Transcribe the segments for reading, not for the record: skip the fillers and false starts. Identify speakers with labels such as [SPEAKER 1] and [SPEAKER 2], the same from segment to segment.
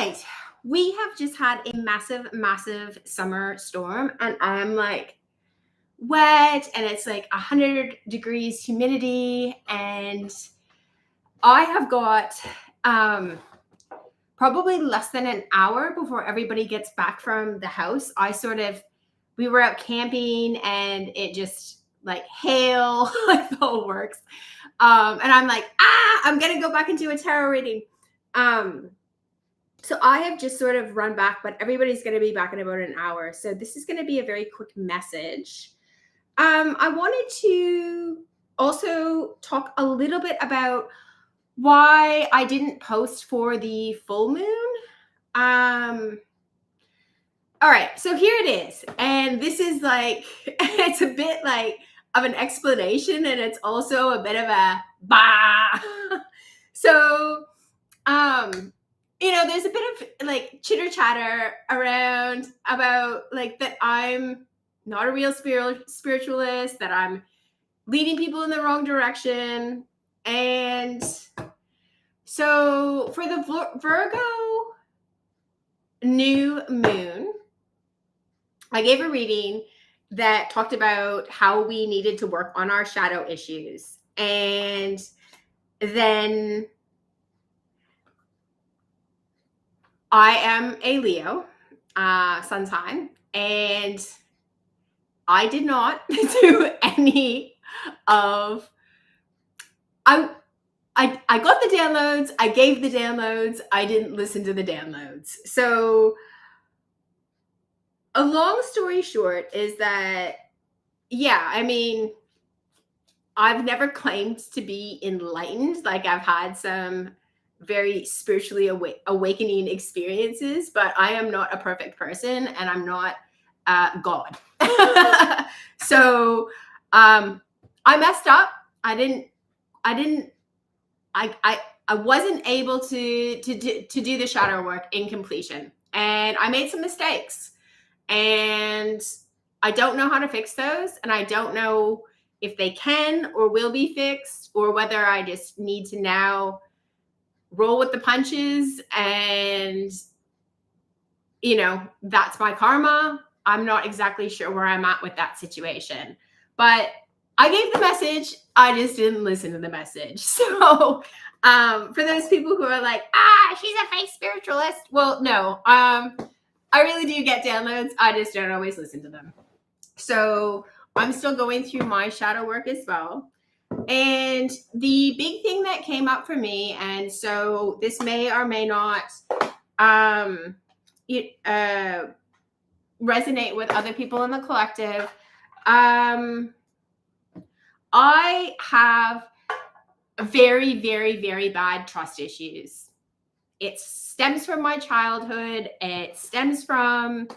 [SPEAKER 1] right. We have just had a massive, massive summer storm, and I'm like wet, and it's like 100 degrees humidity. And I have got um, probably less than an hour before everybody gets back from the house. We were out camping, and it just like hail, like the whole works. And I'm like, I'm going to go back and do a tarot reading. So I have just sort of run back, but everybody's going to be back in about an hour. So this is going to be a very quick message. I wanted to also talk a little bit about why I didn't post for the full moon. All right, so here it is. And this is like, it's a bit like of an explanation, and it's also a bit of a bah. So, there's a bit of like chitter chatter around about like that I'm not a real spiritualist, that I'm leading people in the wrong direction. And so for the Virgo new moon, I gave a reading that talked about how we needed to work on our shadow issues. And then I am a Leo sun sign, and I did not do any of I got the downloads, I gave the downloads, I didn't listen to the downloads. So a long story short is that, I've never claimed to be enlightened. Like, I've had some very spiritually awakening experiences, but I am not a perfect person, and I'm not God. So I messed up. I wasn't able to do the shadow work in completion, and I made some mistakes, and I don't know how to fix those, and I don't know if they can or will be fixed, or whether I just need to now roll with the punches and, that's my karma. I'm not exactly sure where I'm at with that situation, but I gave the message. I just didn't listen to the message. So for those people who are like, she's a fake spiritualist. Well, no, I really do get downloads. I just don't always listen to them. So I'm still going through my shadow work as well. And the big thing that came up for me, and so this may or may not resonate with other people in the collective. I have very, very, very bad trust issues. It stems from my childhood. It stems from,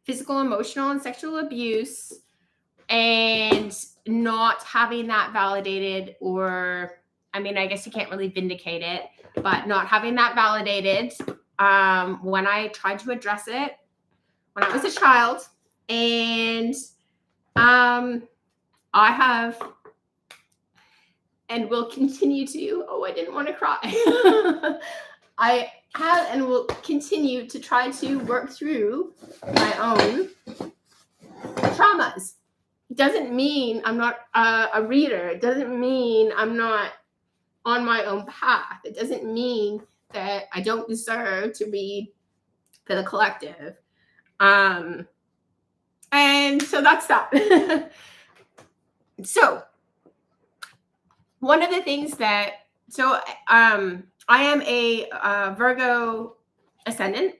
[SPEAKER 1] physical, emotional, and sexual abuse, and not having that validated, or, I guess you can't really vindicate it, but not having that validated when I tried to address it when I was a child. And I have and will continue to, I didn't want to cry. I have and will continue to try to work through my own traumas. It doesn't mean I'm not a reader. It doesn't mean I'm not on my own path. It doesn't mean that I don't deserve to read for the collective. And so that's that. So one of the things that, I am a Virgo ascendant,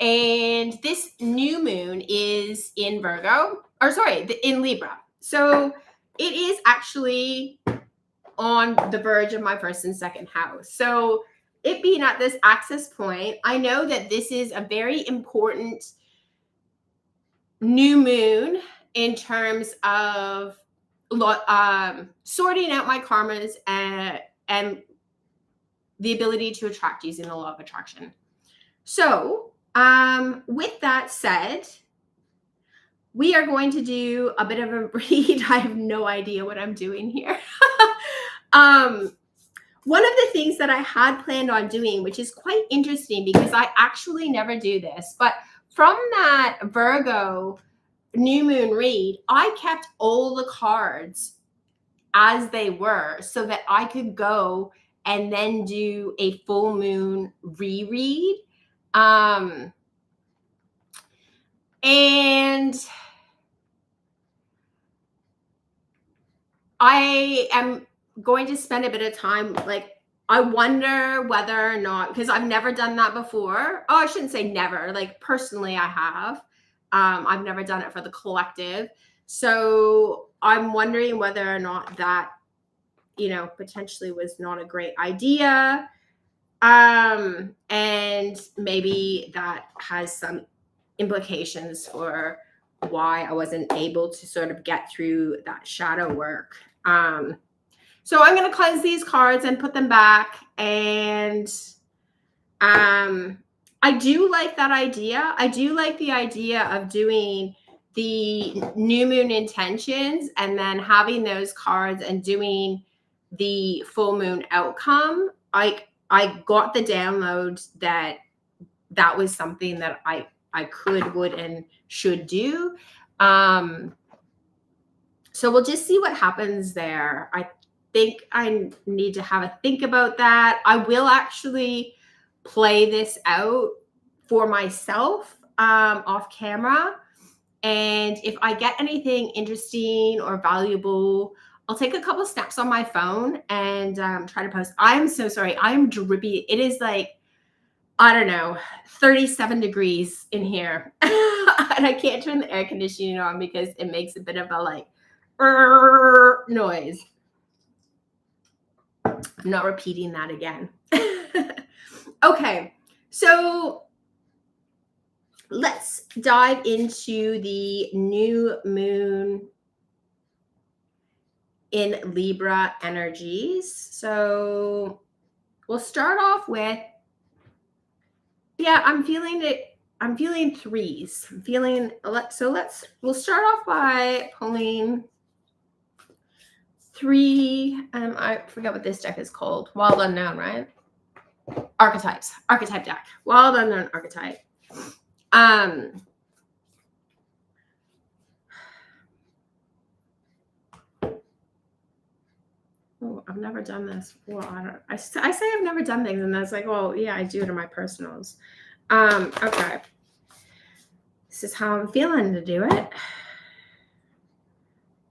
[SPEAKER 1] and this new moon is in in Libra. So it is actually on the verge of my first and second house. So it being at this axis point, I know that this is a very important new moon in terms of sorting out my karmas and the ability to attract using the law of attraction. So with that said, we are going to do a bit of a read. I have no idea what I'm doing here. One of the things that I had planned on doing, which is quite interesting because I actually never do this, but from that Virgo new moon read, I kept all the cards as they were so that I could go and then do a full moon reread. And I am going to spend a bit of time, like, I wonder whether or not, because I've never done that before. Oh, I shouldn't say never. Like, personally, I have. I've never done it for the collective. So I'm wondering whether or not that, potentially was not a great idea. And maybe that has some implications for why I wasn't able to sort of get through that shadow work. So I'm going to cleanse these cards and put them back. And I do like that idea. I do like the idea of doing the new moon intentions and then having those cards and doing the full moon outcome. I got the download that was something that I could, would, and should do. So we'll just see what happens there. I think I need to have a think about that. I will actually play this out for myself off camera. And if I get anything interesting or valuable, I'll take a couple snaps on my phone and try to post. I'm so sorry. I'm drippy. It is like, I don't know, 37 degrees in here. And I can't turn the air conditioning on because it makes a bit of a like noise. I'm not repeating that again. Okay, so let's dive into the new moon in Libra energies. So we'll start off with, I'm feeling it. I'm feeling threes. We'll start off by pulling three. I forget what this deck is called. Wild Unknown, right? Archetype deck. Wild Unknown archetype. Oh, I've never done this. Well, I say I've never done things, and that's like, well, yeah, I do it in my personals. Okay. This is how I'm feeling to do it.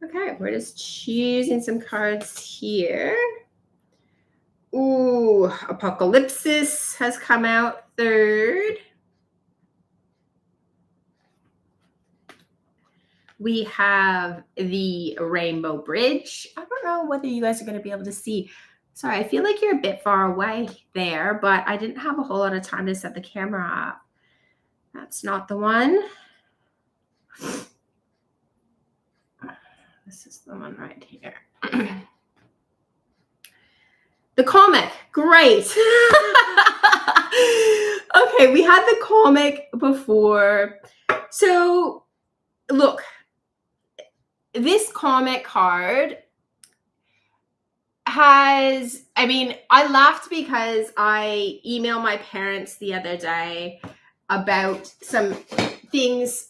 [SPEAKER 1] Okay, we're just choosing some cards here. Ooh, Apocalypsis has come out third. We have the Rainbow Bridge. I don't know whether you guys are going to be able to see. Sorry, I feel like you're a bit far away there, but I didn't have a whole lot of time to set the camera up. That's not the one. This is the one right here. The comic. Great. Okay, we had the comic before. So, look, this comic card has, I laughed because I emailed my parents the other day about some things.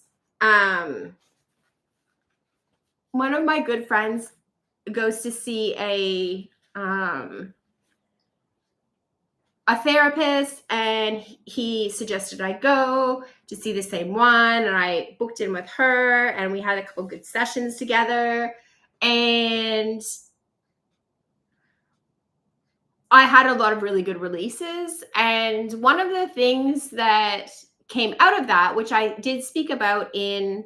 [SPEAKER 1] One of my good friends goes to see a therapist, and he suggested I go to see the same one, and I booked in with her, and we had a couple good sessions together, and I had a lot of really good releases. And one of the things that came out of that, which I did speak about in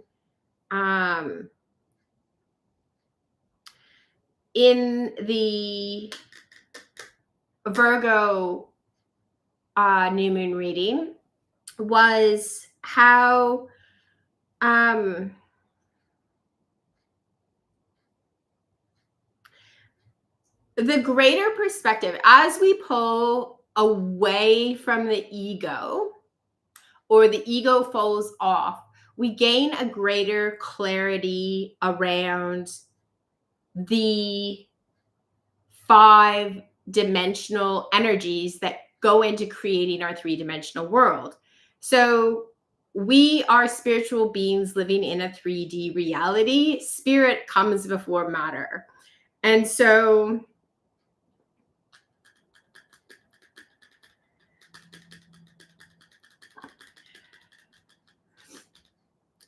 [SPEAKER 1] the Virgo new moon reading, was how the greater perspective, as we pull away from the ego, or the ego falls off, we gain a greater clarity around the 5-dimensional energies that go into creating our 3-dimensional world. So we are spiritual beings living in a 3D reality. Spirit comes before matter. And so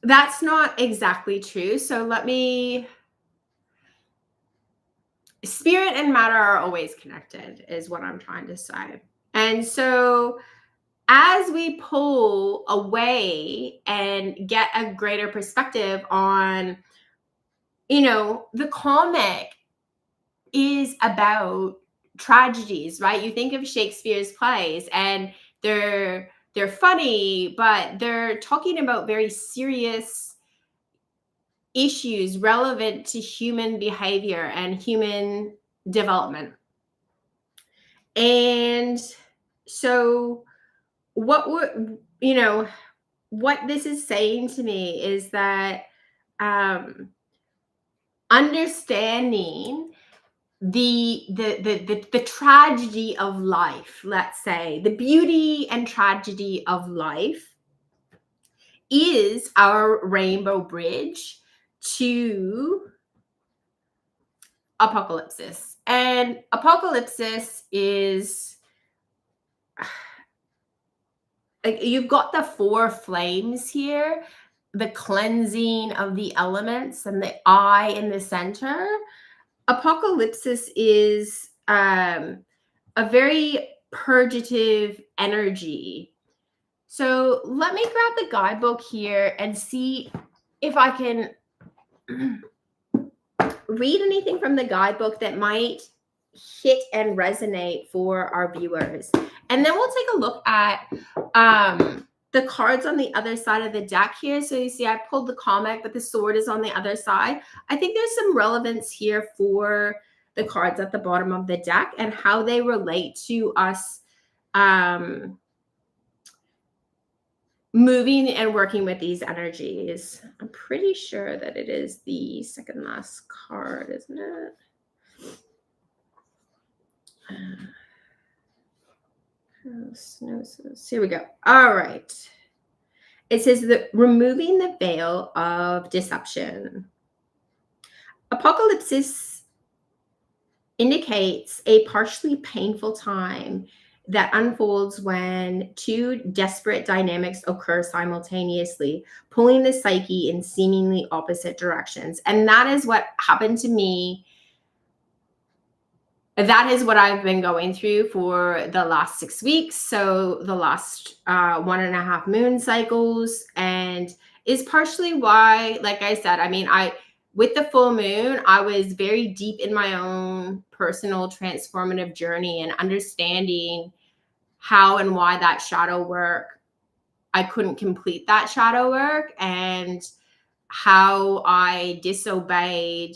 [SPEAKER 1] that's not exactly true. So spirit and matter are always connected, is what I'm trying to say. And so as we pull away and get a greater perspective on, the comic is about tragedies, right? You think of Shakespeare's plays and they're funny, but they're talking about very serious issues relevant to human behavior and human development. And so what this is saying to me is that understanding the tragedy of life, let's say, the beauty and tragedy of life is our rainbow bridge to apocalypsis. And apocalypsis is, like, you've got the 4 flames here, the cleansing of the elements and the eye in the center. Apocalypsis is a very purgative energy. So let me grab the guidebook here and see if I can read anything from the guidebook that might hit and resonate for our viewers. And then we'll take a look at the cards on the other side of the deck here. So you see I pulled the comic, but the sword is on the other side. I think there's some relevance here for the cards at the bottom of the deck and how they relate to us moving and working with these energies. I'm pretty sure that it is the second last card, isn't it? Here we go. All right. It says that removing the veil of deception. Apocalypsis indicates a partially painful time that unfolds when 2 desperate dynamics occur simultaneously, pulling the psyche in seemingly opposite directions. And that is what happened to me. That is what I've been going through for the last 6 weeks. So the last 1.5 moon cycles, and is partially why, like I said, with the full moon, I was very deep in my own personal transformative journey and understanding how and why that shadow work, I couldn't complete that shadow work, and how I disobeyed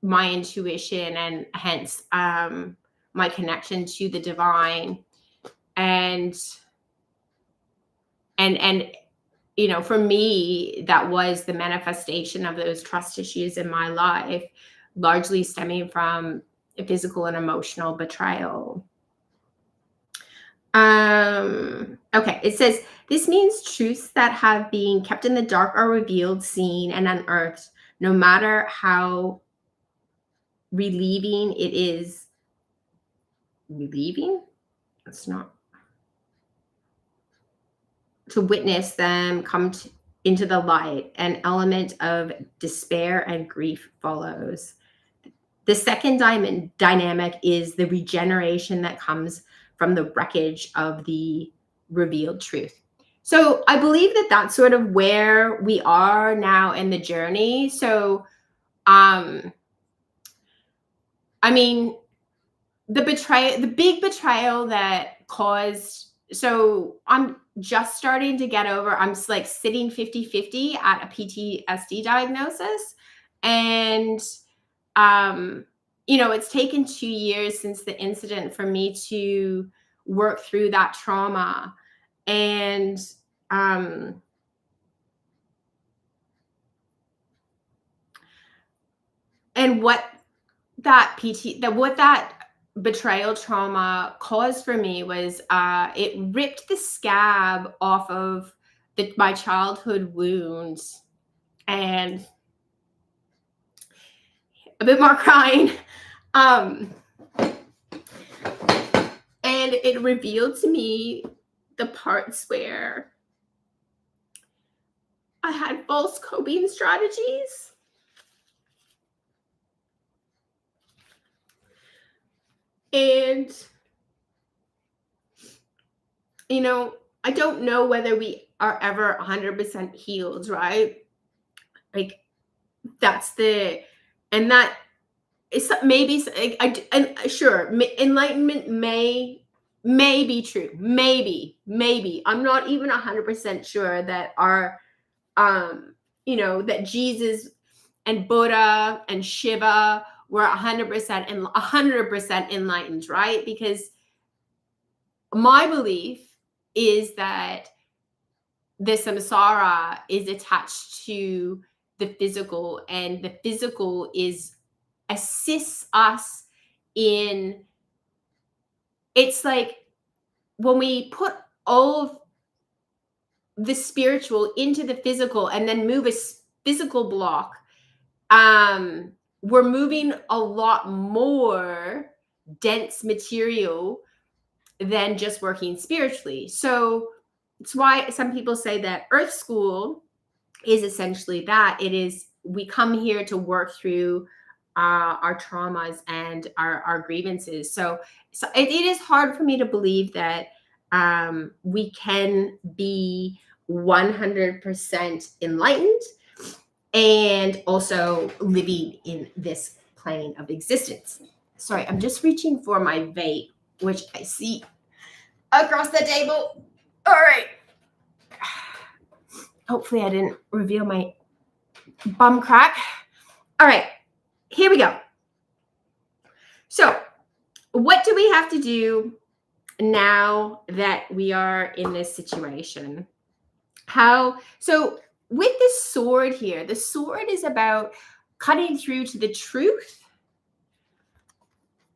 [SPEAKER 1] my intuition and hence my connection to the divine. And for me, that was the manifestation of those trust issues in my life, largely stemming from physical and emotional betrayal. Okay, it says, this means truths that have been kept in the dark are revealed, seen, and unearthed, no matter how relieving it is. Relieving? It's not. To witness them come into the light, an element of despair and grief follows. The second dynamic is the regeneration that comes from the wreckage of the revealed truth. So I believe that that's sort of where we are now in the journey. So, the big betrayal that caused, so I'm just starting to get over, I'm like sitting 50-50 at a PTSD diagnosis. And, it's taken 2 years since the incident for me to work through that trauma. And, what what that betrayal trauma caused for me was it ripped the scab off of my childhood wounds, and a bit more crying. And it revealed to me the parts where I had false coping strategies. And, I don't know whether we are ever 100% healed, right? Like, and that is maybe, and sure, enlightenment may be true. Maybe. I'm not even 100% sure that that Jesus and Buddha and Shiva were 100% and 100% enlightened, right? Because my belief is that the samsara is attached to the physical, and the physical assists us in, it's like when we put all of the spiritual into the physical and then move a physical block, we're moving a lot more dense material than just working spiritually. So it's why some people say that Earth School is essentially that. It is, we come here to work through our traumas and our grievances. So it is hard for me to believe that we can be 100% enlightened and also living in this plane of existence. Sorry, I'm just reaching for my vape, which I see across the table. All right. Hopefully I didn't reveal my bum crack. All right, here we go. So what do we have to do now that we are in this situation? So with this sword here, the sword is about cutting through to the truth.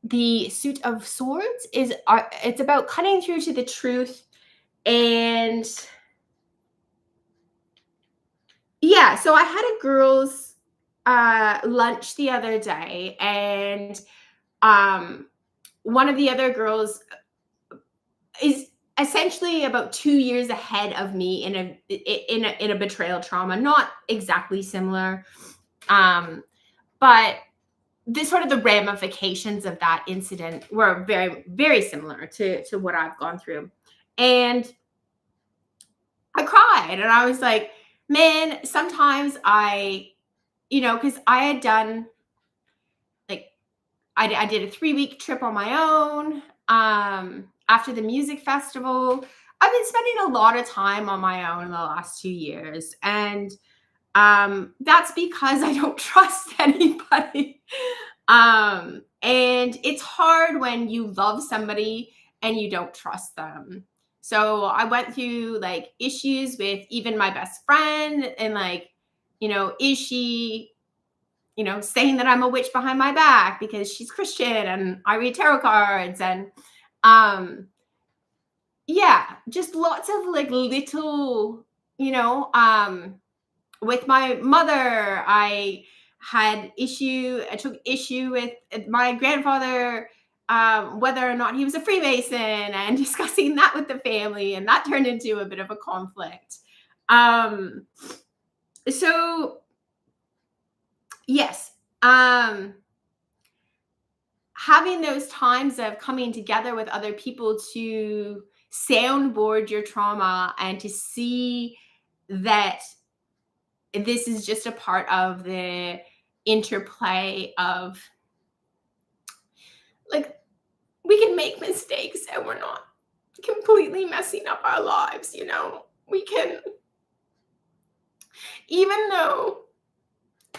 [SPEAKER 1] The suit of swords it's about cutting through to the truth. And yeah, so I had a girls' lunch the other day, and one of the other girls is essentially about 2 years ahead of me in a betrayal trauma, not exactly similar, but the ramifications of that incident were very, very similar to what I've gone through. And I cried, and I was like, man, sometimes because I had done, like, I did a 3-week trip on my own after the music festival. I've been spending a lot of time on my own in the last 2 years, and that's because I don't trust anybody. And it's hard when you love somebody and you don't trust them. So I went through like issues with even my best friend, and like, is she, saying that I'm a witch behind my back because she's Christian and I read tarot cards, and yeah, just lots of like little, with my mother, I took issue with my grandfather, whether or not he was a Freemason, and discussing that with the family, and that turned into a bit of a conflict. So yes, having those times of coming together with other people to soundboard your trauma and to see that this is just a part of the interplay of, like, we can make mistakes and we're not completely messing up our lives. We can, even though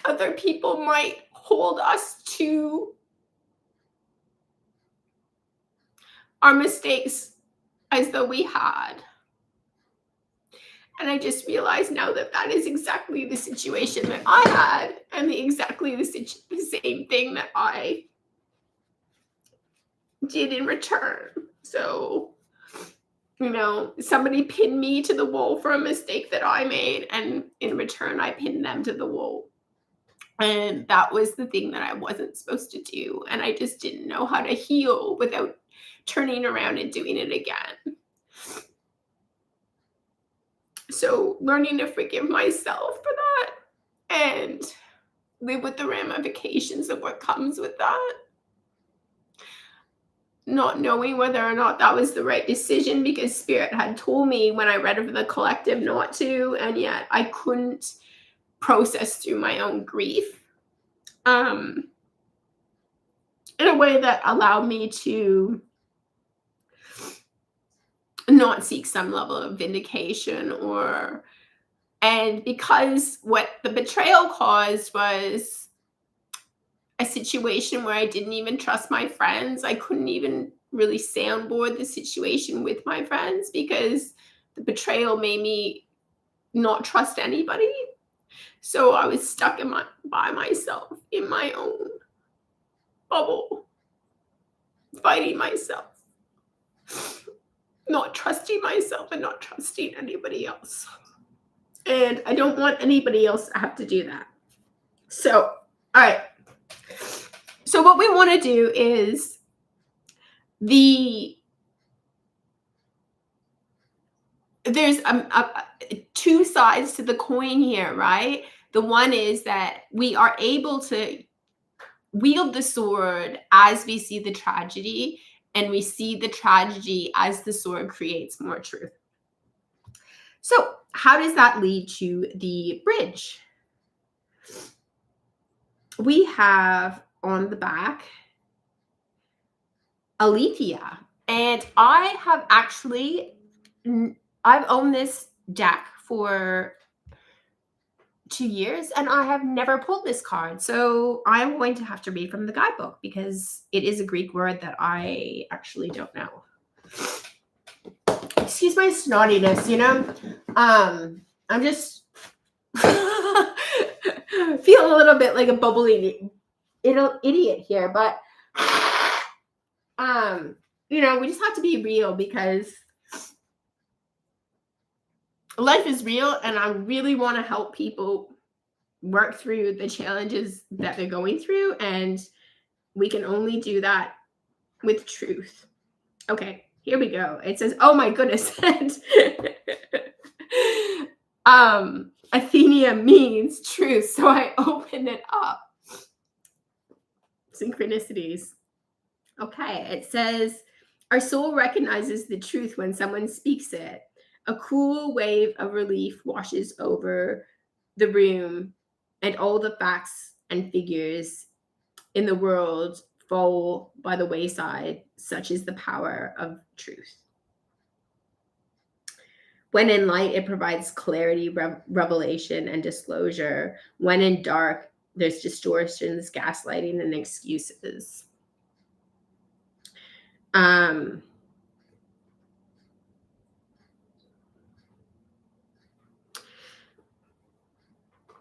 [SPEAKER 1] other people might hold us to our mistakes as though we had. And I just realized now that that is exactly the situation that I had, and exactly the same thing that I did in return. So, somebody pinned me to the wall for a mistake that I made, and in return, I pinned them to the wall. And that was the thing that I wasn't supposed to do. And I just didn't know how to heal without turning around and doing it again. So learning to forgive myself for that and live with the ramifications of what comes with that. Not knowing whether or not that was the right decision, because Spirit had told me when I read of the collective not to, and yet I couldn't process through my own grief in a way that allowed me to not seek some level of vindication, and because what the betrayal caused was a situation where I didn't even trust my friends. I couldn't even really soundboard the situation with my friends because the betrayal made me not trust anybody. So I was stuck by myself in my own bubble, fighting myself, not trusting myself and not trusting anybody else. And I don't want anybody else to have to do that. So, all right. So what we want to do is there's two sides to the coin here, right? The one is that we are able to wield the sword as we see the tragedy, and we see the tragedy as the sword creates more truth. So how does that lead to the bridge? We have on the back Alethea, and I've owned this deck for 2 years and I have never pulled this card. So I'm going to have to read from the guidebook because it is a Greek word that I actually don't know. Excuse my snottiness, I'm just feeling a little bit like a bubbly idiot here, but we just have to be real because life is real, and I really want to help people work through the challenges that they're going through, and we can only do that with truth. Okay, here we go. It says, oh my goodness. Athenia means truth, so I open it up. Synchronicities. Okay, it says, our soul recognizes the truth when someone speaks it. A cool wave of relief washes over the room, and all the facts and figures in the world fall by the wayside, such is the power of truth. When in light, it provides clarity, revelation, and disclosure. When in dark, there's distortions, gaslighting, and excuses.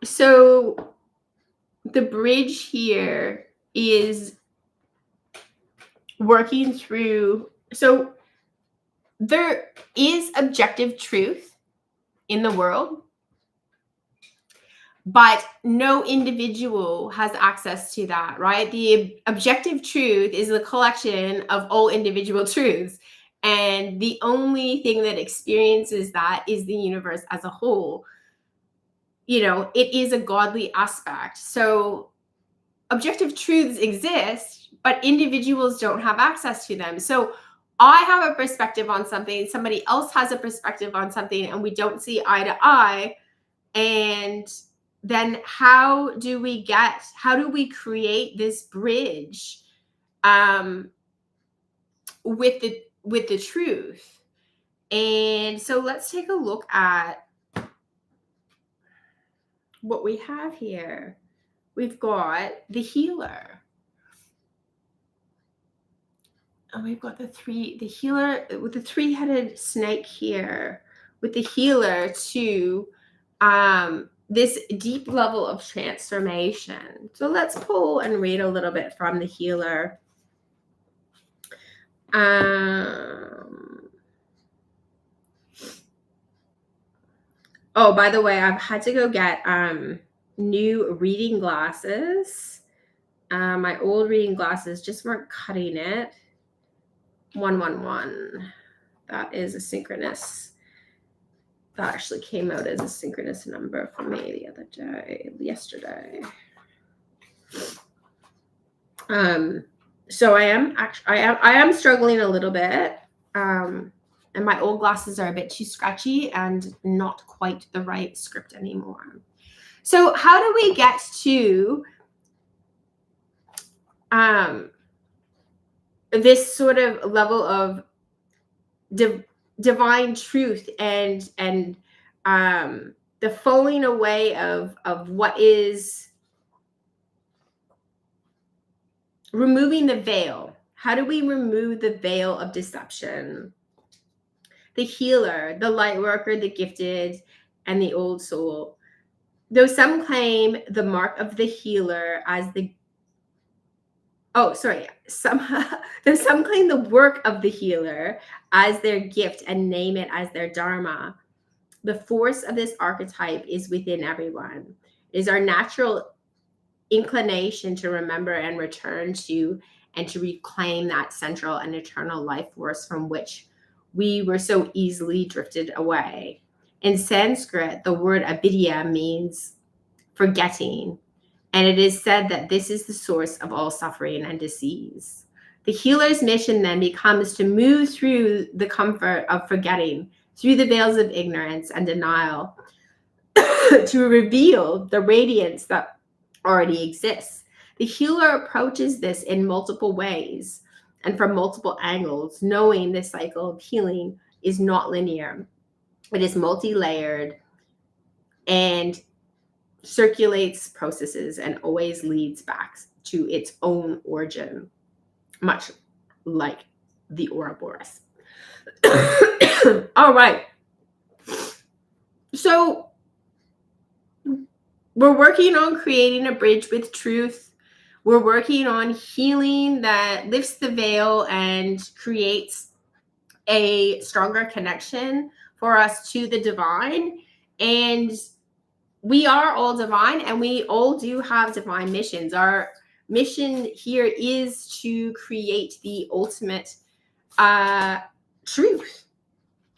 [SPEAKER 1] So the bridge here is working through. So there is objective truth in the world, but no individual has access to that, right? The objective truth is a collection of all individual truths. And the only thing that experiences that is the universe as a whole. It is a godly aspect. So objective truths exist, but individuals don't have access to them. So I have a perspective on something, somebody else has a perspective on something, and we don't see eye to eye. And then how do we create this bridge with the truth? And so let's take a look at what we have here. We've got the healer. And we've got the healer with the three-headed snake here, with the healer to this deep level of transformation. So let's pull and read a little bit from the healer. Oh, by the way, I've had to go get new reading glasses. My old reading glasses just weren't cutting it. 111. That is a synchronous. That actually came out as a synchronous number for me yesterday. So I am struggling a little bit. And my old glasses are a bit too scratchy and not quite the right script anymore. So how do we get to this sort of level of divine truth and the falling away of what is removing the veil? How do we remove the veil of deception? The healer, the light worker, the gifted, and the old soul. Though some claim the mark of the healer as the though some claim the work of the healer as their gift and name it as their dharma. The force of this archetype is within everyone. It is our natural inclination to remember and return to and to reclaim that central and eternal life force from which we were so easily drifted away. In Sanskrit, the word avidya means forgetting, and it is said that this is the source of all suffering and disease. The healer's mission then becomes to move through the comfort of forgetting, through the veils of ignorance and denial, to reveal the radiance that already exists. The healer approaches this in multiple ways and from multiple angles, knowing this cycle of healing is not linear. It is multi-layered and circulates processes and always leads back to its own origin, much like the Ouroboros. All right. So we're working on creating a bridge with truth. We're working on healing that lifts the veil and creates a stronger connection for us to the divine. And we are all divine, and we all do have divine missions. Our mission here is to create the ultimate truth.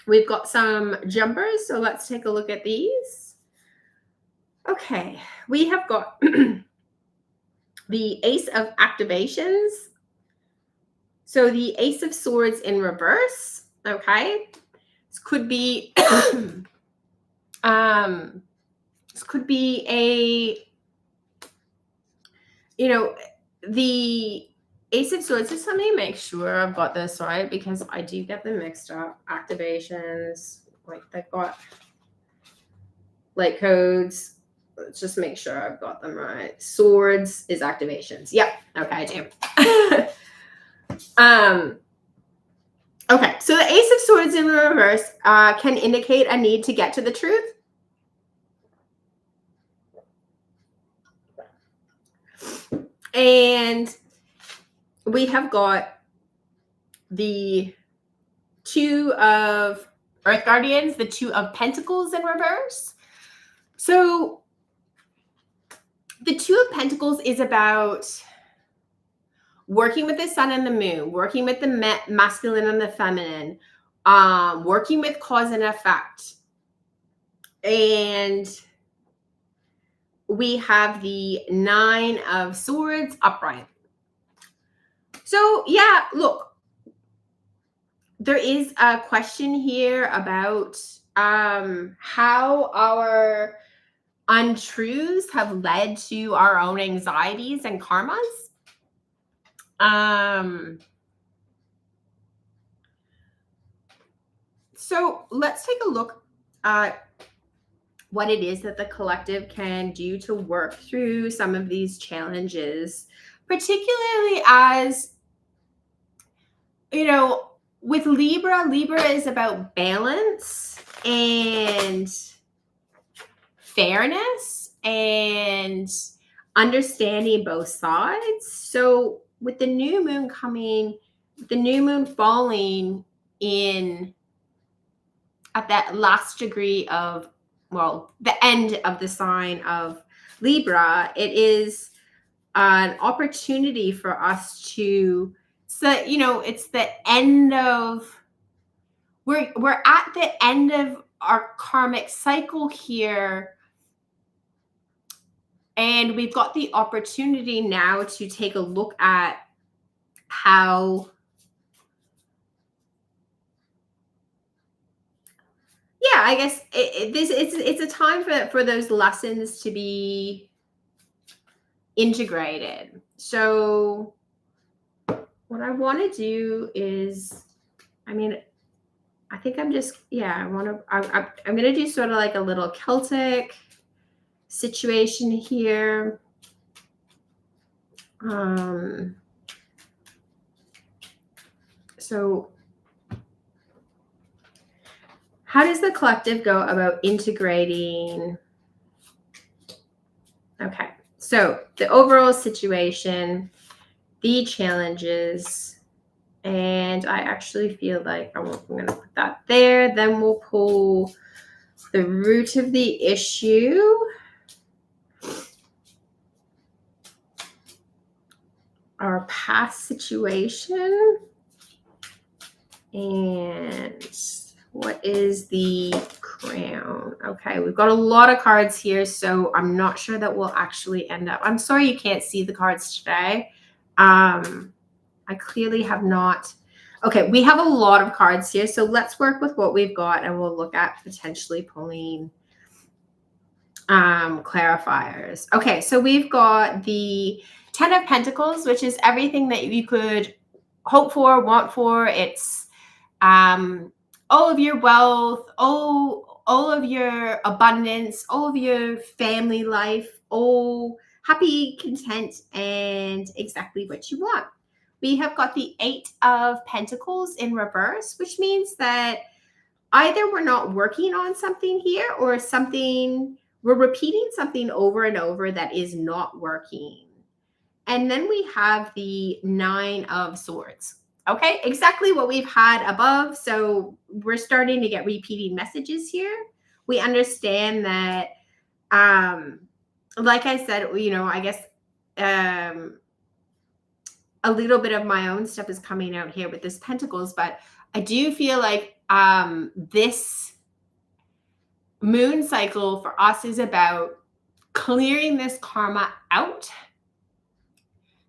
[SPEAKER 1] We've got some jumpers, so let's take a look at these. Okay, we have got the Ace of Activations. So the Ace of Swords in reverse, okay? This could be this could be the Ace of Swords. Just let me make sure I've got this right, because I do get them mixed up. Activations, like they've got light codes. Let's just make sure I've got them right. Swords is activations. Yep. Okay, I do. Okay, so the Ace of Swords in reverse can indicate a need to get to the truth. And we have got the Two of Earth Guardians, the Two of Pentacles in reverse. So the Two of Pentacles is about working with the sun and the moon, working with the masculine and the feminine, working with cause and effect. And we have the Nine of Swords upright. So yeah, look, there is a question here about how our untruths have led to our own anxieties and karmas. So let's take a look at what it is that the collective can do to work through some of these challenges, particularly as, with Libra is about balance and fairness and understanding both sides. So with the new moon coming the new moon falling in at that last degree of, well, the end of the sign of Libra, it is an opportunity for us to, so it's the end of, we're at the end of our karmic cycle here, and we've got the opportunity now to take a look at how, yeah, I guess it's a time for those lessons to be integrated. So what I want to do is, I mean, I think I'm just, yeah, I'm going to do sort of like a little Celtic situation here. So how does the collective go about integrating? Okay, so the overall situation, the challenges, and I actually feel like I'm going to put that there. Then we'll pull the root of the issue. Our past situation. And what is the crown? Okay, we've got a lot of cards here, so I'm not sure that we'll actually end up. I'm sorry you can't see the cards today. I clearly have not. Okay, we have a lot of cards here, so let's work with what we've got, and we'll look at potentially pulling clarifiers. Okay, so we've got the Ten of Pentacles, which is everything that you could hope for, want for. It's all of your wealth, all of your abundance, all of your family life, all happy, content, and exactly what you want. We have got the Eight of Pentacles in reverse, which means that either we're not working on something here, or we're repeating something over and over that is not working. And then we have the Nine of Swords. Okay, exactly what we've had above. So we're starting to get repeating messages here. We understand that, like I said, I guess a little bit of my own stuff is coming out here with this Pentacles, but I do feel like this moon cycle for us is about clearing this karma out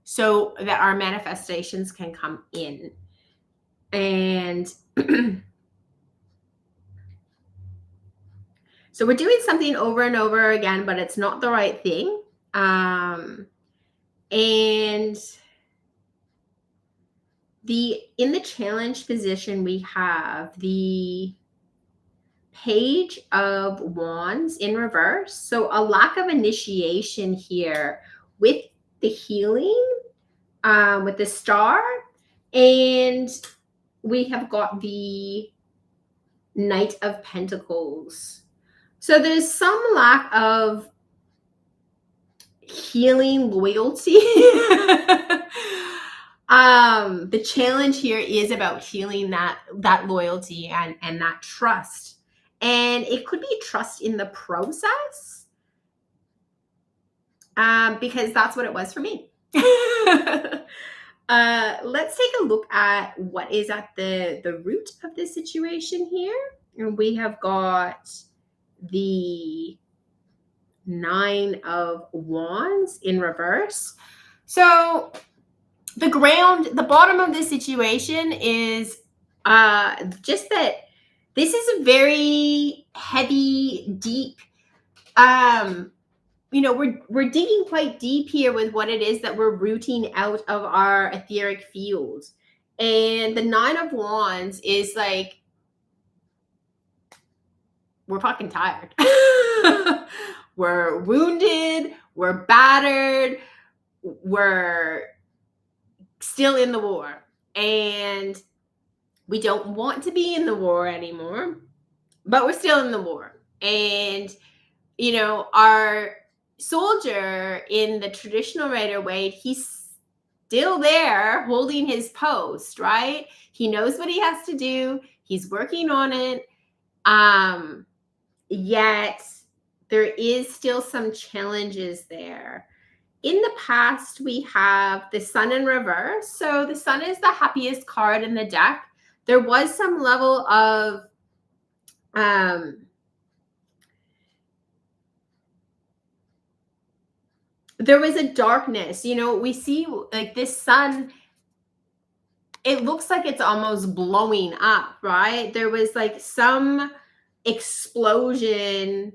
[SPEAKER 1] so that our manifestations can come in. And so we're doing something over and over again, but it's not the right thing. And in the challenge position, we have the Page of Wands in reverse. So a lack of initiation here with the healing, with the Star. And we have got the Knight of Pentacles. So there's some lack of healing loyalty. The challenge here is about healing that loyalty and that trust. And it could be trust in the process, because that's what it was for me. Let's take a look at what is at the root of this situation here. And we have got the Nine of Wands in reverse. So the bottom of this situation is just that this is a very heavy, deep, we're digging quite deep here with what it is that we're rooting out of our etheric field. And the Nine of Wands is like, we're fucking tired. We're wounded, we're battered, we're still in the war. And we don't want to be in the war anymore, but we're still in the war. And, our soldier in the traditional Rider Waite, still there holding his post, right? He knows what he has to do. He's working on it. Yet there is still some challenges there. In the past, we have the sun in reverse. So the sun is the happiest card in the deck. There was some level of there was a darkness. We see like this sun, it looks like it's almost blowing up, right? There was like some explosion.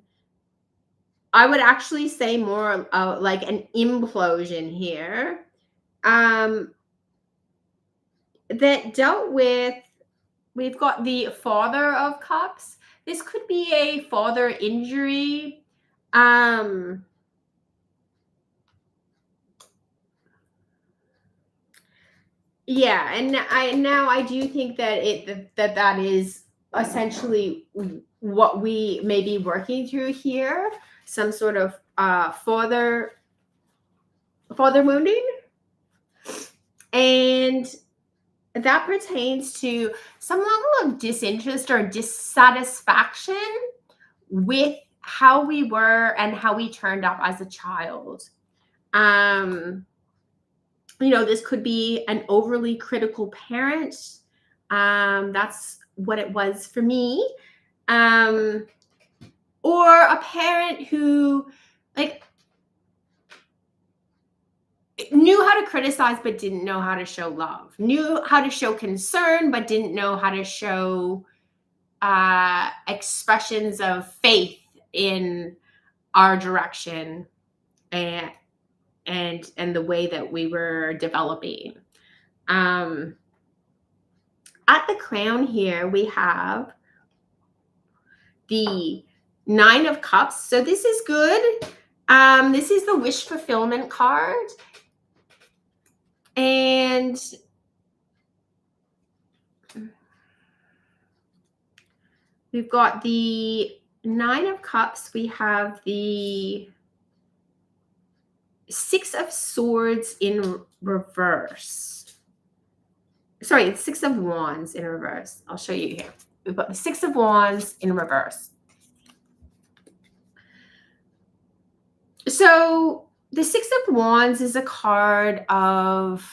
[SPEAKER 1] I would actually say more like an implosion here. That dealt with, we've got the Father of Cups. This could be a father injury. Yeah, and I do think that that is essentially what we may be working through here. Some sort of father wounding, and that pertains to some level of disinterest or dissatisfaction with how we were and how we turned up as a child. This could be an overly critical parent. That's what it was for me. Or a parent who knew how to criticize but didn't know how to show love, knew how to show concern but didn't know how to show expressions of faith in our direction and the way that we were developing. At the crown here, we have the 9 of Cups. So this is good. This is the wish fulfillment card. And we've got the 9 of Cups. We have the 6 of Swords in reverse. Sorry, 6 of Wands in reverse. I'll show you here. We've got the 6 of Wands in reverse. So the 6 of Wands is a card of,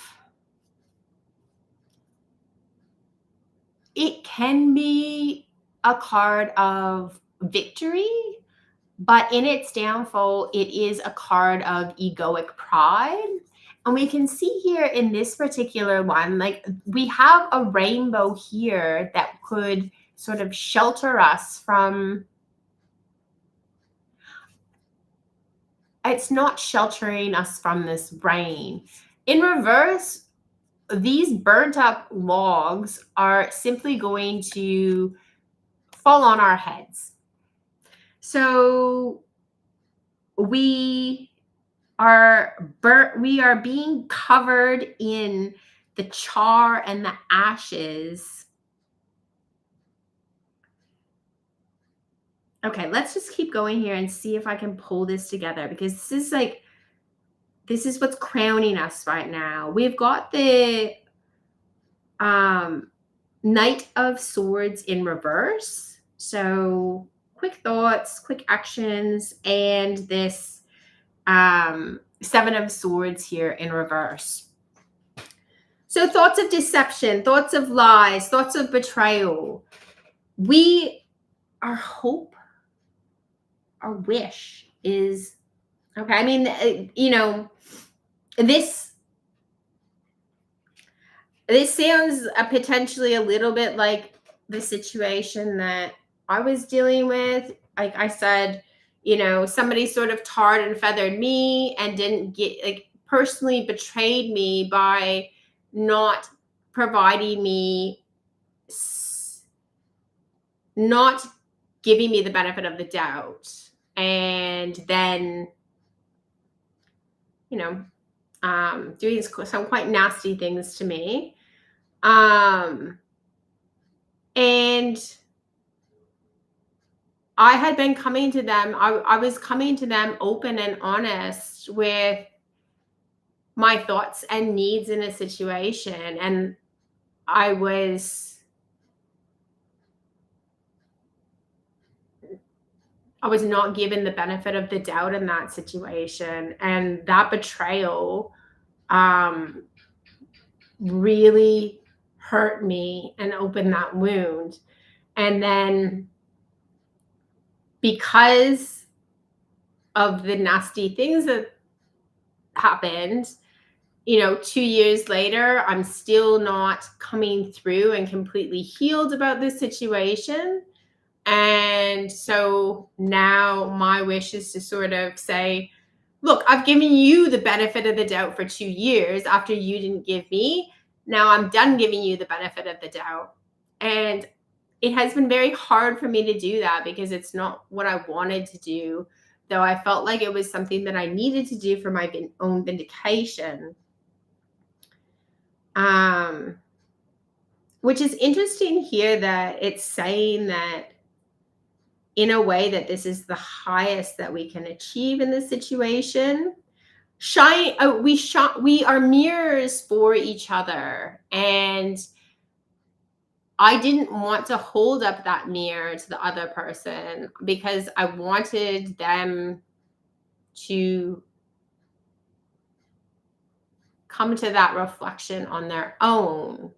[SPEAKER 1] it can be a card of victory, but in its downfall, it is a card of egoic pride. And we can see here in this particular one, like we have a rainbow here that could sort of shelter us from, it's not sheltering us from this rain. In reverse, these burnt up logs are simply going to fall on our heads. So we are being covered in the char and the ashes. Okay, let's just keep going here and see if I can pull this together, because this is what's crowning us right now. We've got the Knight of Swords in reverse. So quick thoughts, quick actions, and this 7 of Swords here in reverse. So thoughts of deception, thoughts of lies, thoughts of betrayal. Our hope, our wish is, okay, I mean, this sounds potentially a little bit like the situation that I was dealing with. Like I said, somebody sort of tarred and feathered me and didn't personally betrayed me by not providing me, not giving me the benefit of the doubt. And then, doing some quite nasty things to me. And I had been coming to them. I was coming to them open and honest with my thoughts and needs in a situation, and I was not given the benefit of the doubt in that situation, and that betrayal um really hurt me and opened that wound. And then because of the nasty things that happened, 2 years later, I'm still not coming through and completely healed about this situation. And so now my wish is to sort of say, look, I've given you the benefit of the doubt for 2 years after you didn't give me. Now I'm done giving you the benefit of the doubt. And it has been very hard for me to do that because it's not what I wanted to do, though I felt like it was something that I needed to do for my own vindication. Which is interesting here that it's saying that in a way that this is the highest that we can achieve in this situation. We are mirrors for each other, and I didn't want to hold up that mirror to the other person because I wanted them to come to that reflection on their own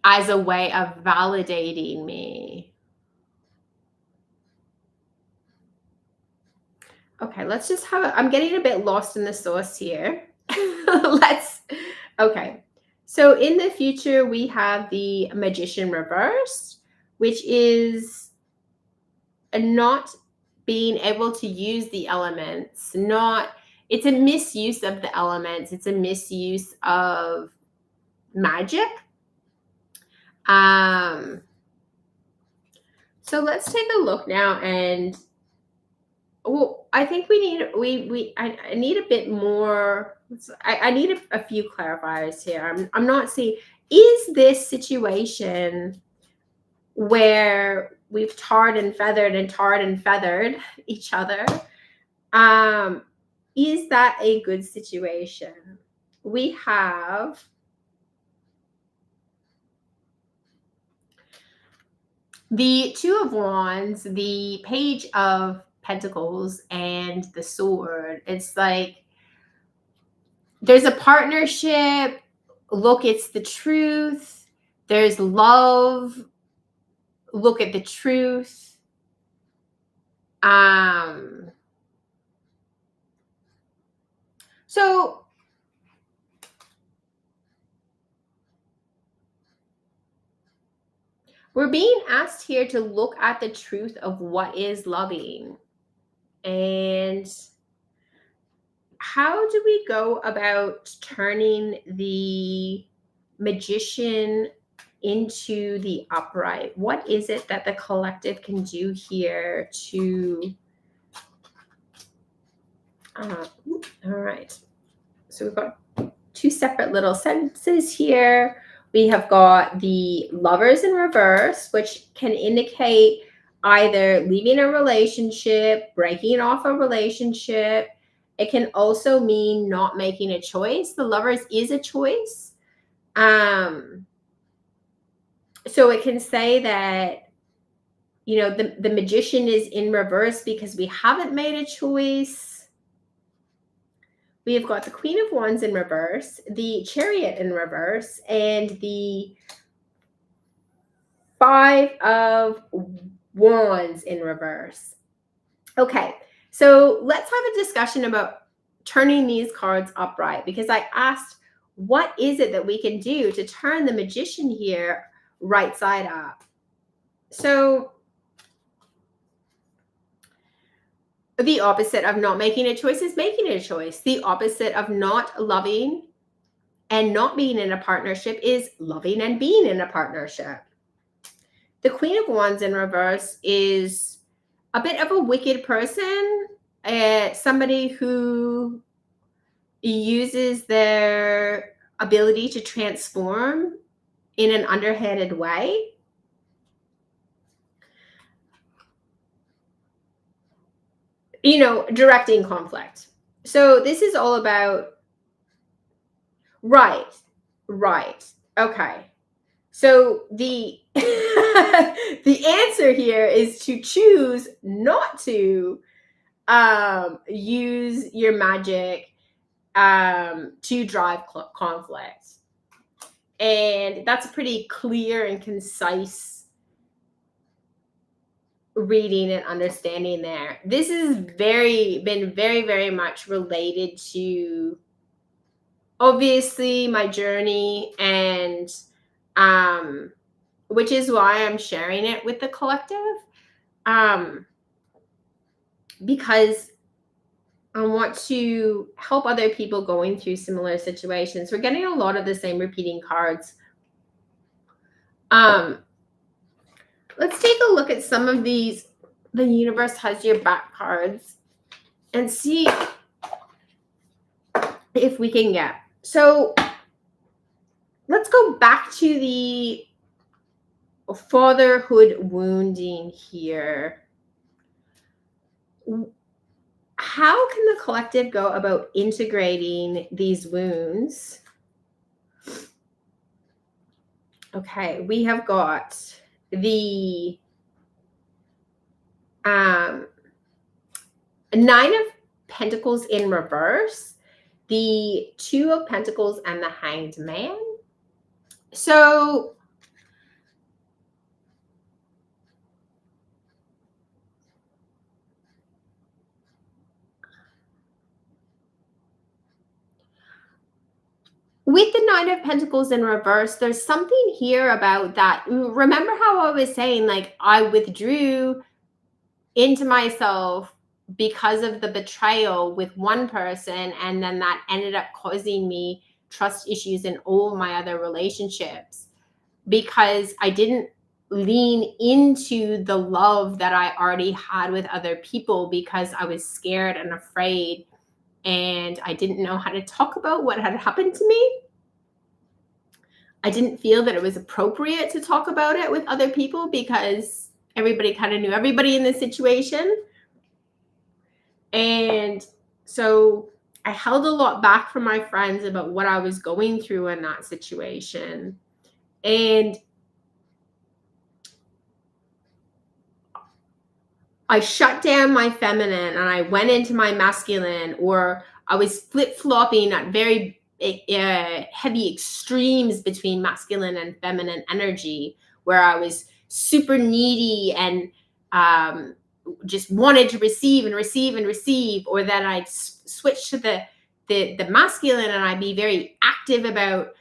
[SPEAKER 1] as a way of validating me. Okay, let's just I'm getting a bit lost in the sauce here. Okay. So in the future, we have the Magician reversed, which is not being able to use the elements, it's a misuse of the elements. It's a misuse of magic. So let's take a look now, and I think I need a bit more. I need a few clarifiers here. I'm not seeing, is this situation where we've tarred and feathered each other, is that a good situation? We have the Two of Wands, the Page of Pentacles, and the Sword. It's like there's a partnership. Look, it's the truth. There's love. Look at the truth. So we're being asked here to look at the truth of what is loving. And how do we go about turning the Magician into the upright? What is it that the collective can do here to... all right. So we've got two separate little sentences here. We have got the Lovers in reverse, which can indicate either leaving a relationship, breaking off a relationship. It can also mean not making a choice. The Lovers is a choice. So it can say that, the Magician is in reverse because we haven't made a choice. We have got the Queen of Wands in reverse, the Chariot in reverse, and the Five of Wands in reverse. Okay, so let's have a discussion about turning these cards upright, because I asked, what is it that we can do to turn the Magician here right side up? So the opposite of not making a choice is making a choice. The opposite of not loving and not being in a partnership is loving and being in a partnership. The Queen of Wands in reverse is a bit of a wicked person, somebody who uses their ability to transform in an underhanded way. directing conflict. So this is all about, right, right. Okay. So the the answer here is to choose not to use your magic to drive conflict. And that's a pretty clear and concise reading and understanding there. This has been very, very much related to, obviously, my journey, and which is why I'm sharing it with the collective, because I want to help other people going through similar situations. We're getting a lot of the same repeating cards. Let's take a look at some of these, the universe has your back cards, and see if we can get. So let's go back to the fatherhood wounding here. How can the collective go about integrating these wounds? Okay, we have got the Nine of Pentacles in reverse, the Two of Pentacles, and the Hanged Man. So with the Nine of Pentacles in reverse, there's something here about that. Remember how I was saying, like, I withdrew into myself because of the betrayal with one person, and then that ended up causing me trust issues in all my other relationships, because I didn't lean into the love that I already had with other people, because I was scared and afraid, and I didn't know how to talk about what had happened to me. I didn't feel that it was appropriate to talk about it with other people, because everybody kind of knew everybody in this situation. And so I held a lot back from my friends about what I was going through in that situation. And I shut down my feminine and I went into my masculine, or I was flip-flopping at very heavy extremes between masculine and feminine energy, where I was super needy and just wanted to receive and receive and receive, or then I'd switch to the masculine and I'd be very active about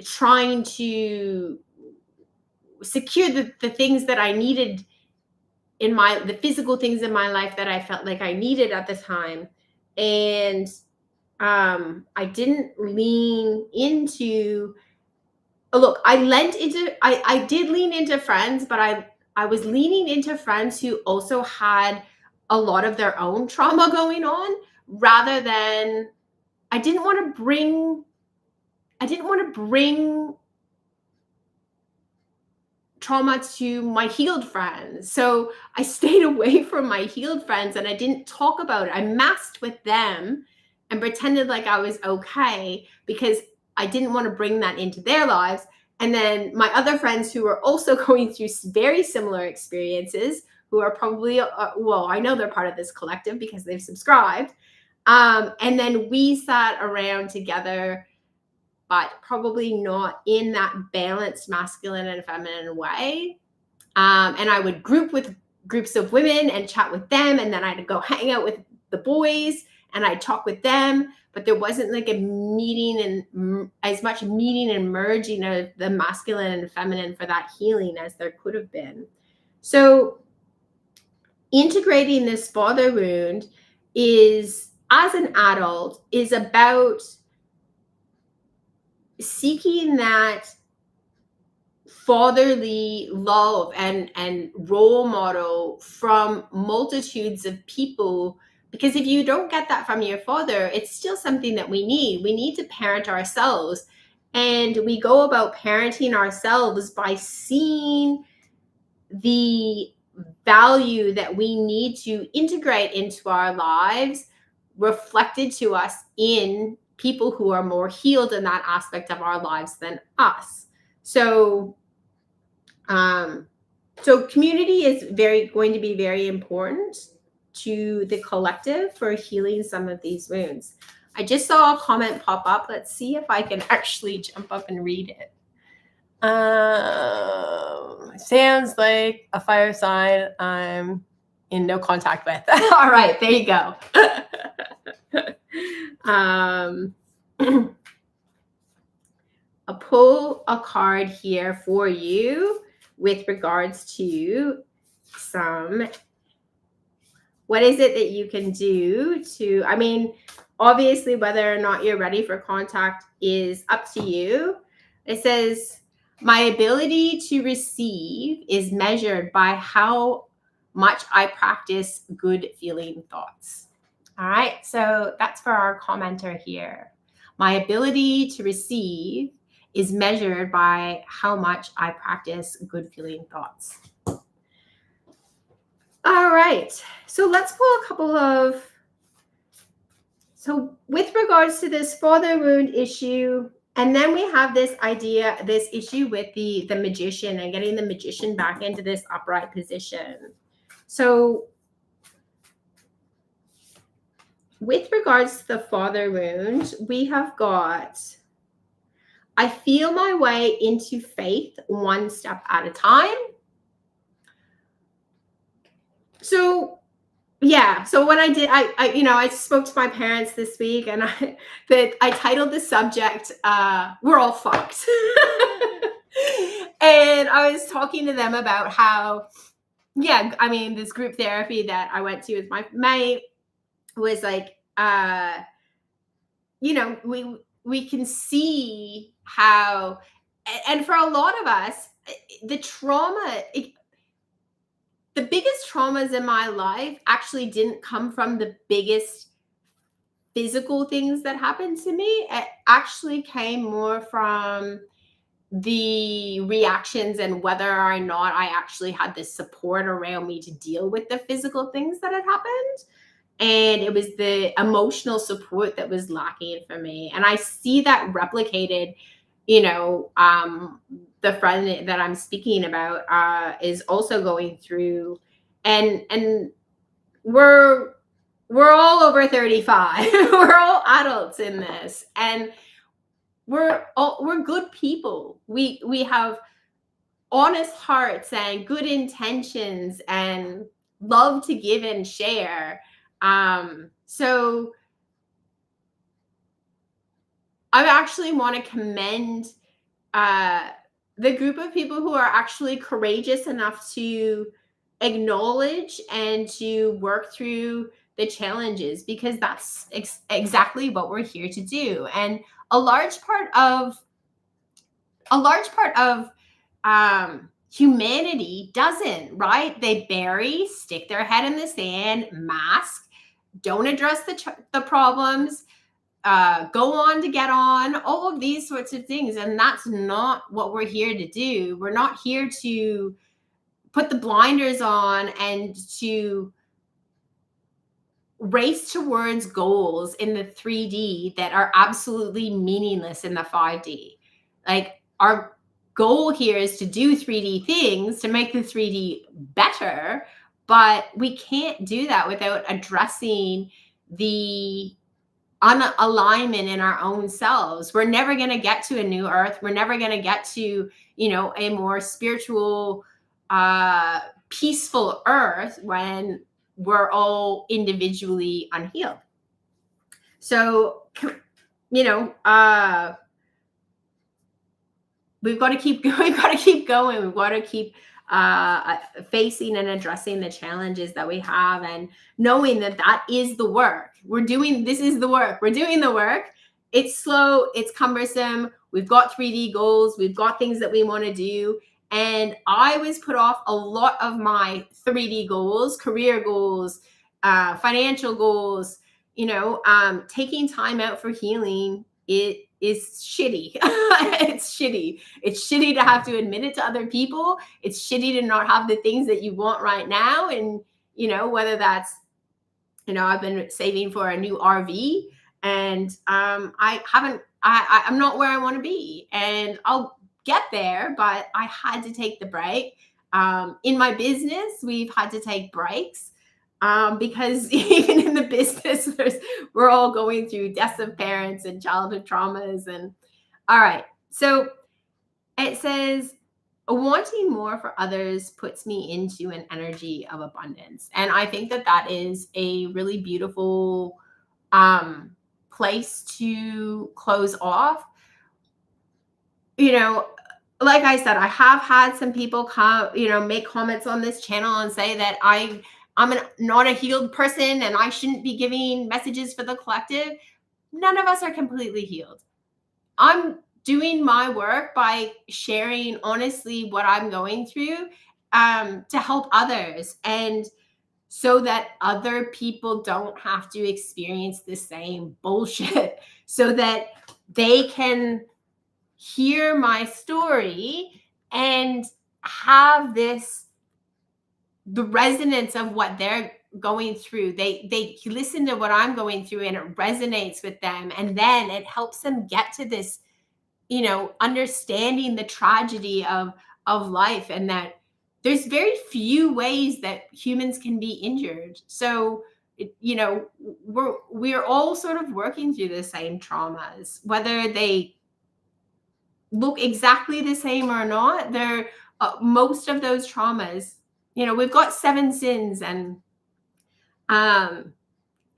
[SPEAKER 1] trying to secure the things that I needed in the physical things in my life that I felt like I needed at the time. And I didn't lean into, look, I did lean into friends, but I was leaning into friends who also had a lot of their own trauma going on, rather than, I didn't want to bring trauma to my healed friends. So I stayed away from my healed friends and I didn't talk about it. I masked with them and pretended like I was okay, because I didn't want to bring that into their lives. And then my other friends who were also going through very similar experiences, who are probably, well, I know they're part of this collective because they've subscribed. And then we sat around together, but probably not in that balanced masculine and feminine way. And I would group with groups of women and chat with them. And then I'd go hang out with the boys and I'd talk with them. But there wasn't like a meeting and as much meeting and merging of the masculine and feminine for that healing as there could have been. So integrating this father wound is, as an adult, is about seeking that fatherly love and role model from multitudes of people, because if you don't get that from your father, it's still something that we need to parent ourselves. And we go about parenting ourselves by seeing the value that we need to integrate into our lives reflected to us in people who are more healed in that aspect of our lives than us. So, so community is going to be very important to the collective for healing some of these wounds. I just saw a comment pop up. Let's see if I can actually jump up and read it. Sounds like a fire sign I'm in no contact with. All right, there you go. I'll pull a card here for you with regards to what is it that you can do to, I mean, obviously whether or not you're ready for contact is up to you. It says, my ability to receive is measured by how much I practice good feeling thoughts. All right, so that's for our commenter here. My ability to receive is measured by how much I practice good feeling thoughts. All right, so let's pull a couple of, so with regards to this father wound issue, and then we have this issue with the magician and getting the magician back into this upright position. So with regards to the father wound, we have got, I feel my way into faith one step at a time. So yeah, so what I did, I spoke to my parents this week, and I titled the subject, "We're All Fucked," and I was talking to them about how, yeah, I mean, this group therapy that I went to with my mate was like, we can see how, and for a lot of us, the trauma. The biggest traumas in my life actually didn't come from the biggest physical things that happened to me. It actually came more from the reactions and whether or not I actually had the support around me to deal with the physical things that had happened. And it was the emotional support that was lacking for me. And I see that replicated, the friend that I'm speaking about is also going through, and we're all over 35. We're all adults in this, and we're good people. We have honest hearts and good intentions and love to give and share. So I actually want to commend the group of people who are actually courageous enough to acknowledge and to work through the challenges, because that's exactly what we're here to do. And a large part of humanity doesn't, right? They bury, stick their head in the sand, mask, don't address the problems, go on to get on, all of these sorts of things. And that's not what we're here to do. We're not here to put the blinders on and to race towards goals in the 3D that are absolutely meaningless in the 5D. Like, our goal here is to do 3D things to make the 3D better, but we can't do that without addressing the unalignment in our own selves. We're never going to get to a new earth. We're never going to get to, a more spiritual, peaceful earth when we're all individually unhealed. So, we've got to keep going. We've got to keep going. We've got to keep facing and addressing the challenges that we have, and knowing that is the work. This is the work. We're doing the work. It's slow. It's cumbersome. We've got 3D goals. We've got things that we want to do. And I was put off a lot of my 3D goals, career goals, financial goals. Taking time out for healing, it is shitty. It's shitty. It's shitty to have to admit it to other people. It's shitty to not have the things that you want right now. And, whether that's, I've been saving for a new RV, and I haven't, I'm not where I want to be, and I'll get there, but I had to take the break. In my business, we've had to take breaks because even in the business, we're all going through deaths of parents and childhood traumas. And all right, so it says, wanting more for others puts me into an energy of abundance. And I think that that is a really beautiful place to close off. Like I said, I have had some people come, make comments on this channel and say that I'm not a healed person and I shouldn't be giving messages for the collective. None of us are completely healed. I'm doing my work by sharing honestly what I'm going through to help others, and so that other people don't have to experience the same bullshit, so that they can hear my story and have the resonance of what they're going through. They listen to what I'm going through and it resonates with them, and then it helps them get to this, understanding the tragedy of life, and that there's very few ways that humans can be injured. So we're all sort of working through the same traumas, whether they look exactly the same or not. They're most of those traumas, we've got 7 sins, and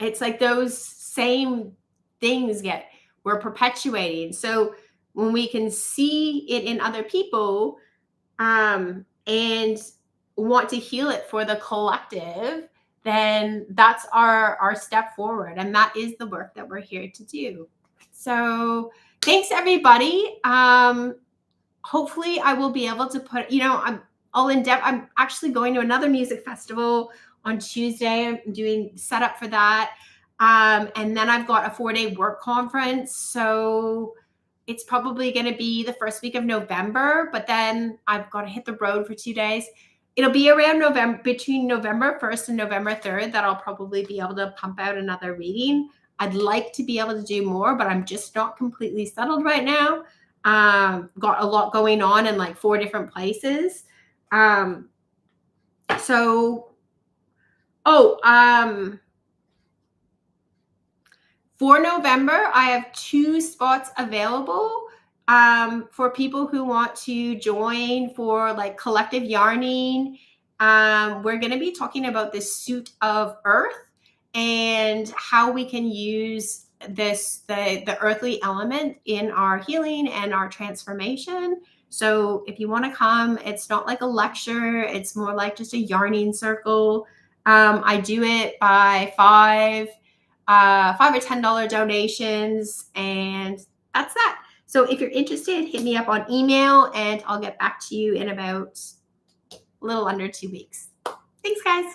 [SPEAKER 1] it's like those same things we're perpetuating. So when we can see it in other people and want to heal it for the collective, then that's our step forward, and that is the work that we're here to do. So thanks, everybody. Hopefully I will be able to put, I'm actually going to another music festival on Tuesday. I'm doing setup for that. And then I've got a 4-day work conference. So it's probably going to be the first week of November, but then I've got to hit the road for 2 days. It'll be around between November 1st and November 3rd that I'll probably be able to pump out another reading. I'd like to be able to do more, but I'm just not completely settled right now. Got a lot going on in like 4 different places. For November, I have 2 spots available for people who want to join for like collective yarning. We're going to be talking about the suit of earth and how we can use the earthly element in our healing and our transformation. So if you want to come, it's not like a lecture. It's more like just a yarning circle. I do it by $5 or $10 donations, and that's that. So if you're interested, hit me up on email and I'll get back to you in about a little under 2 weeks. Thanks, guys.